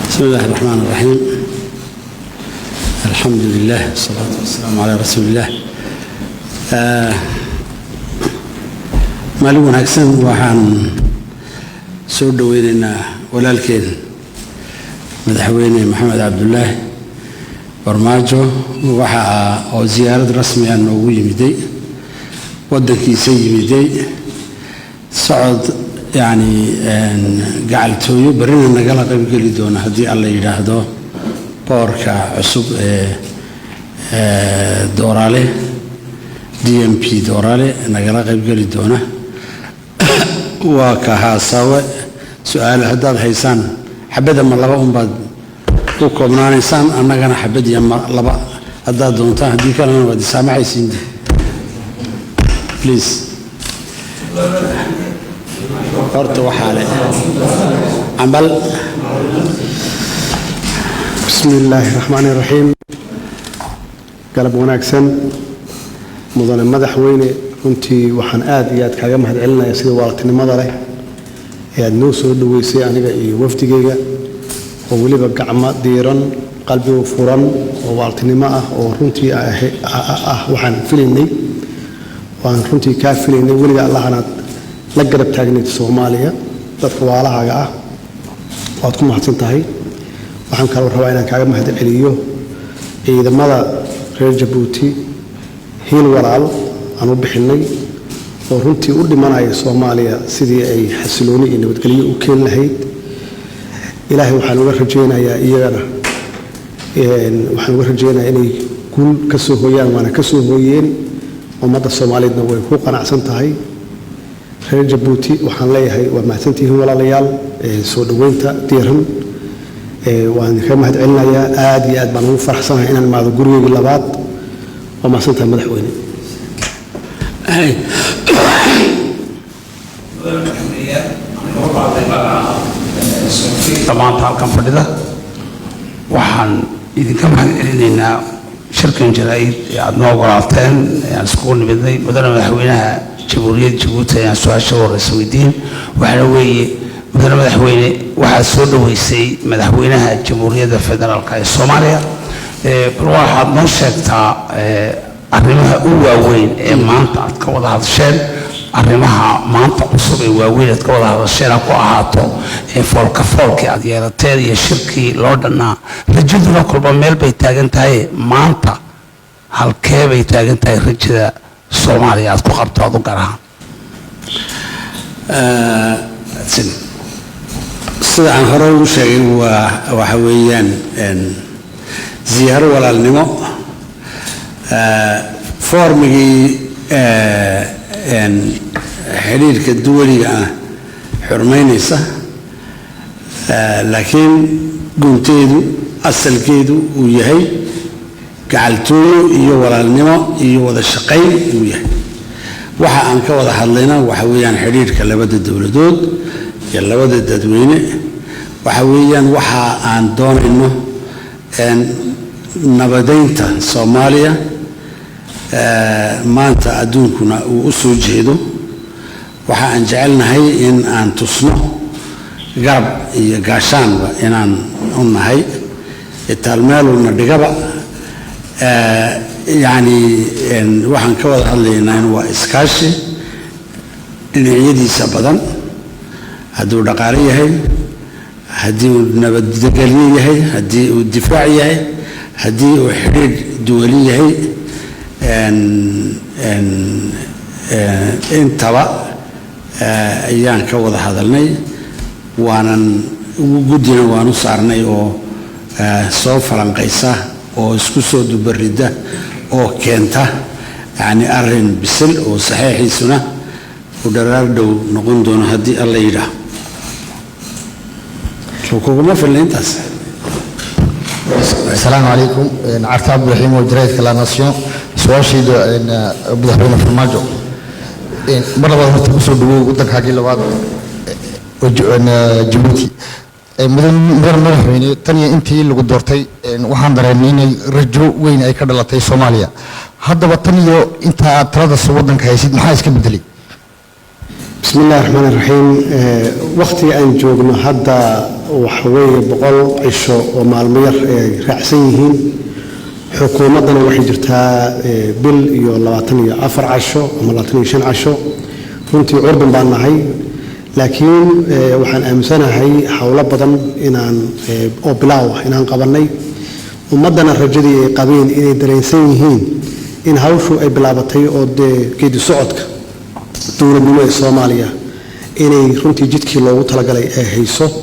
بسم الله الرحمن الرحيم. الحمد لله والصلاة والسلام على رسول الله. maalin wanaagsan waxaan soo dhaweynaynaa walaalkeen madaxweyne maxamed cabdullaahi barmaajo waxa oo ziyaarad rasmi ah noogu yimiday wadankiisa yimiday socod yani gacaltooyo barina nagala qayb geli doona haddii alla yidhaahdo boorka cusub dooraale DMP dooraale nagala qayb geli doona waa ka haasawe su'aal haddaad haysaan xabada ma laba baad ku koobnaanaysaan annagana xabad iyo laba haddaad doontaan haddii kalena waad saamaxaysiin please horta waxaa leh camal bismillaahi raxmaani raxiim galab wanaagsan mudane madaxweyne runtii waxaan aad iyo aad kaaga mahadcelinayaa sida waaltinimada leh ee aad noo soo dhaweysay aniga iyo wafdigayga oo weliba gacmo diiran qalbigu furan oo waaltinimo ah oo runtii waxaan filaynay waan runtii kaa filaynay weliga allahanaad la garab taagnayd Soomaaliya dadka waalahaaga ah waad ku mahadsan tahay waxaan kaloo rabaa inaan kaaga mahadceliyo ciidamada reer Jabuuti hiil walaal aan u bixinay oo runtii u dhimanaya Soomaaliya sidii ay xasilooni iyo nabadgelyo u keen lahayd ilaahay waxaan uga rajaynayaa iyagana waxaan uga rajaynayaa inay guul ka soo hooyaan waana ka soo hooyeen ummadda Soomaaliyeedna way ku qanacsan tahay reer Jabuuti waxaan leeyahay waa mahadsantihiin walaalayaal soo dhaweynta diiran waan ka mahadcelinayaa aad iyo aad baan ugu faraxsanahay inaan maado gurigeyga labaad oo mahadsantahay madaxweyne maanta halkan fadhida waxaan idinka mahadcelinaynaa shirkan jaraa'id ee aad noo ogolaateen aan iskugu nimidnay mudane madaxweynaha jamhuuriyadda Jabuuti ayaan su-aasha horeysa weydiin waxaana weeye mudane madaxweyne waxaad soo dhaweysay madaxweynaha jamhuuriyadda federaalka ee Soomaaliya bal waxaad noo sheegtaa arrimaha u waaweyn ee maanta aad ka wada hadasheen arrimaha maanta cusub ee waaweyn aad ka wada hadasheen ku ahaato foolka foolkii aad yeelateen iyo shirkii loo dhannaa rajaduna kolba meel bay taagan tahay maanta halkee bay taagan tahay rajada Soomaaliya aad ku qabto aad u garahaan sida aan hore ugu sheegay waxa weeyaan ziyaaro walaalnimo formigii xiriirka duwaliga ah xurmaynaysa laakiin gunteedu asalkeedu uu yahay gacaltooyo iyo walaalnimo iyo wada shaqayn uu yahay waxa aan ka wada hadlayna waxa weeyaan xiriirka labada dawladood iyo labada dadweyne waxa weeyaan waxa aan doonayno nabadeynta Soomaaliya maanta adduunkuna uu u soo jeedo waxa aan jecelnahay in aan tusno garab iyo gaashaanba inaan u nahay taalmeeluna dhigaba yani waxaan ka wada hadlaynaa in waa iskaashi dhinacyadiisa badan hadduu dhaqaale yahay haddii uu nabadgelyo yahay haddii uu difaac yahay haddii uu xiriir duwali yahay intaba ayaan ka wada hadalnay waanan guddina waan u saarnay oo soo falanqaysa oo isku soo dubarida oo keenta yani arrin bisil oo saxiixiisuna u dharaar dhow noqon doono haddii alla yidhaah kuguma filna intaas السلام عليكم عرفت عبد الرحيم وجريت كلا ناسيون سؤال شيء مدحونا في الماجو مرة واحدة تصل دو ودك حاجة لبعض جيبوتي mudan madaxweyne tan iyo intii lagu doortay waxaan dareemay inay rajo weyn ay ka dhalatay Soomaaliya haddaba tan iyo inta aad talada waddanka haysid maxaa iska bedelay bismillaahir rahmaanir rahiim waqtiga aan joogno hadda waxa weeye 100 cisho oo maalmo yar ay raacsan yihiin xukuumadana waxay jirtaa bil iyo 24 cisho ama 25 cisho runtii urban baan nahay laakiin waxaan aaminsanahay hawlo badan inaan oo bilaaw inaan qabanay ummadana rajadii ay qabeen inay dareensan yihiin in hawshu ay bilaabatay oo geedi socodka dowladnimada Soomaaliya inay runtii jidkii loogu talagalay ay hayso